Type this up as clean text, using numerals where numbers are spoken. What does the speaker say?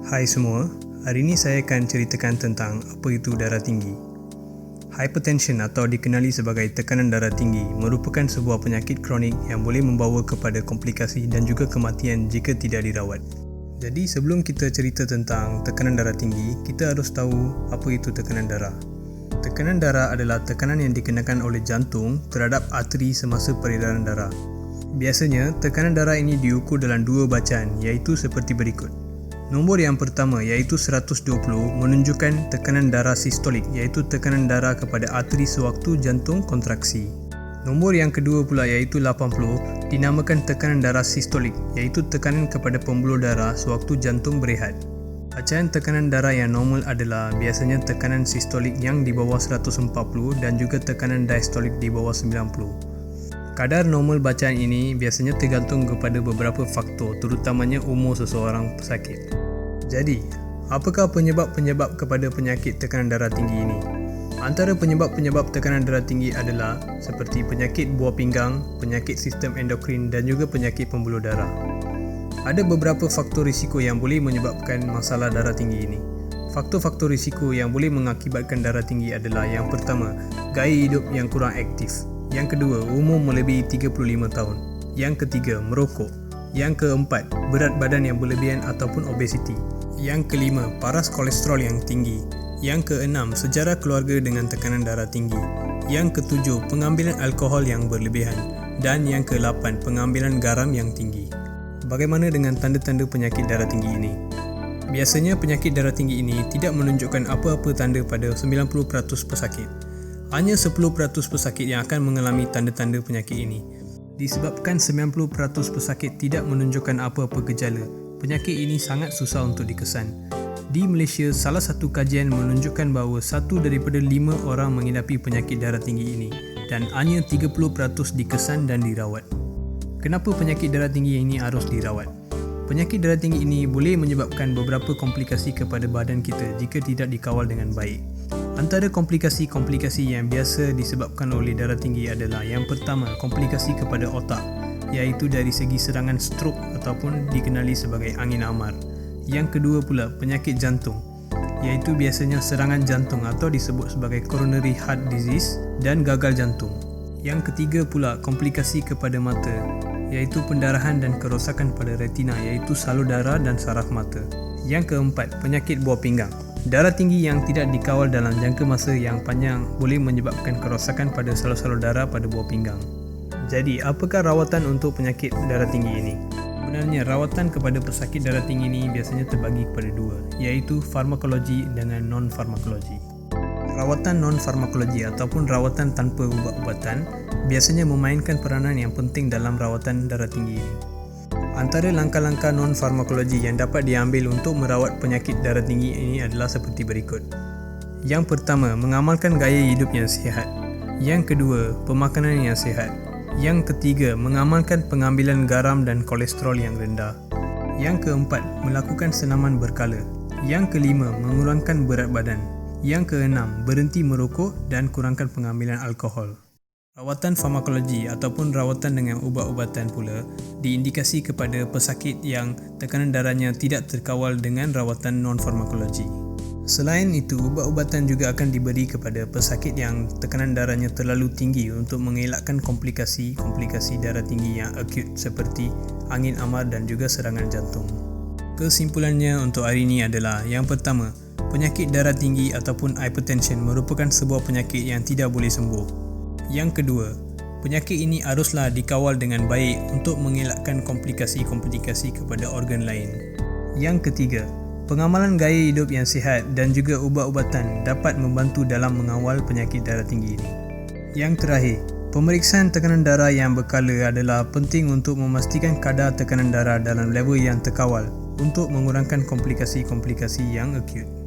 Hai semua, hari ini saya akan ceritakan tentang apa itu darah tinggi. Hypertension atau dikenali sebagai tekanan darah tinggi merupakan sebuah penyakit kronik yang boleh membawa kepada komplikasi dan juga kematian jika tidak dirawat. Jadi sebelum kita cerita tentang tekanan darah tinggi, kita harus tahu apa itu tekanan darah. Tekanan darah adalah tekanan yang dikenakan oleh jantung terhadap arteri semasa peredaran darah. Biasanya, tekanan darah ini diukur dalam dua bacaan iaitu seperti berikut. Nombor yang pertama iaitu 120 menunjukkan tekanan darah sistolik iaitu tekanan darah kepada arteri sewaktu jantung kontraksi. Nombor yang kedua pula iaitu 80 dinamakan tekanan darah sistolik iaitu tekanan kepada pembuluh darah sewaktu jantung berehat. Bacaan tekanan darah yang normal adalah biasanya tekanan sistolik yang di bawah 140 dan juga tekanan diastolik di bawah 90. Kadar normal bacaan ini biasanya tergantung kepada beberapa faktor terutamanya umur seseorang pesakit. Jadi, apakah penyebab-penyebab kepada penyakit tekanan darah tinggi ini? Antara penyebab-penyebab tekanan darah tinggi adalah seperti penyakit buah pinggang, penyakit sistem endokrin dan juga penyakit pembuluh darah. Ada beberapa faktor risiko yang boleh menyebabkan masalah darah tinggi ini. Faktor-faktor risiko yang boleh mengakibatkan darah tinggi adalah yang pertama, gaya hidup yang kurang aktif. Yang kedua, umur melebihi 35 tahun. Yang ketiga, merokok. Yang keempat, berat badan yang berlebihan ataupun obesiti. Yang kelima, paras kolesterol yang tinggi. Yang keenam, sejarah keluarga dengan tekanan darah tinggi. Yang ketujuh, pengambilan alkohol yang berlebihan. Dan yang ke-8, pengambilan garam yang tinggi. Bagaimana dengan tanda-tanda penyakit darah tinggi ini? Biasanya penyakit darah tinggi ini tidak menunjukkan apa-apa tanda pada 90% pesakit. Hanya 10% pesakit yang akan mengalami tanda-tanda penyakit ini. Disebabkan 90% pesakit tidak menunjukkan apa-apa gejala, penyakit ini sangat susah untuk dikesan. Di Malaysia, salah satu kajian menunjukkan bahawa 1 daripada 5 orang mengidapi penyakit darah tinggi ini dan hanya 30% dikesan dan dirawat. Kenapa penyakit darah tinggi ini harus dirawat? Penyakit darah tinggi ini boleh menyebabkan beberapa komplikasi kepada badan kita jika tidak dikawal dengan baik. Antara komplikasi-komplikasi yang biasa disebabkan oleh darah tinggi adalah yang pertama, komplikasi kepada otak iaitu dari segi serangan strok ataupun dikenali sebagai angin amar. Yang kedua pula, penyakit jantung iaitu biasanya serangan jantung atau disebut sebagai coronary heart disease dan gagal jantung. Yang ketiga pula, komplikasi kepada mata iaitu pendarahan dan kerosakan pada retina iaitu salur darah dan saraf mata. Yang keempat, penyakit buah pinggang. Darah tinggi yang tidak dikawal dalam jangka masa yang panjang boleh menyebabkan kerosakan pada salur-salur darah pada buah pinggang. Jadi, apakah rawatan untuk penyakit darah tinggi ini? Sebenarnya, rawatan kepada pesakit darah tinggi ini biasanya terbagi kepada dua, iaitu farmakologi dengan non-farmakologi. Rawatan non-farmakologi ataupun rawatan tanpa ubat-ubatan biasanya memainkan peranan yang penting dalam rawatan darah tinggi ini. Antara langkah-langkah non-farmakologi yang dapat diambil untuk merawat penyakit darah tinggi ini adalah seperti berikut. Yang pertama, mengamalkan gaya hidup yang sihat. Yang kedua, pemakanan yang sihat. Yang ketiga, mengamalkan pengambilan garam dan kolesterol yang rendah. Yang keempat, melakukan senaman berkala. Yang kelima, mengurangkan berat badan. Yang keenam, berhenti merokok dan kurangkan pengambilan alkohol. Rawatan farmakologi ataupun rawatan dengan ubat-ubatan pula diindikasi kepada pesakit yang tekanan darahnya tidak terkawal dengan rawatan non-farmakologi. Selain itu, ubat-ubatan juga akan diberi kepada pesakit yang tekanan darahnya terlalu tinggi untuk mengelakkan komplikasi-komplikasi darah tinggi yang akut seperti angin amar dan juga serangan jantung. Kesimpulannya untuk hari ini adalah yang pertama, penyakit darah tinggi ataupun hypertension merupakan sebuah penyakit yang tidak boleh sembuh. Yang kedua, penyakit ini haruslah dikawal dengan baik untuk mengelakkan komplikasi-komplikasi kepada organ lain. Yang ketiga, pengamalan gaya hidup yang sihat dan juga ubat-ubatan dapat membantu dalam mengawal penyakit darah tinggi ini. Yang terakhir, pemeriksaan tekanan darah yang berkala adalah penting untuk memastikan kadar tekanan darah dalam level yang terkawal untuk mengurangkan komplikasi-komplikasi yang akut.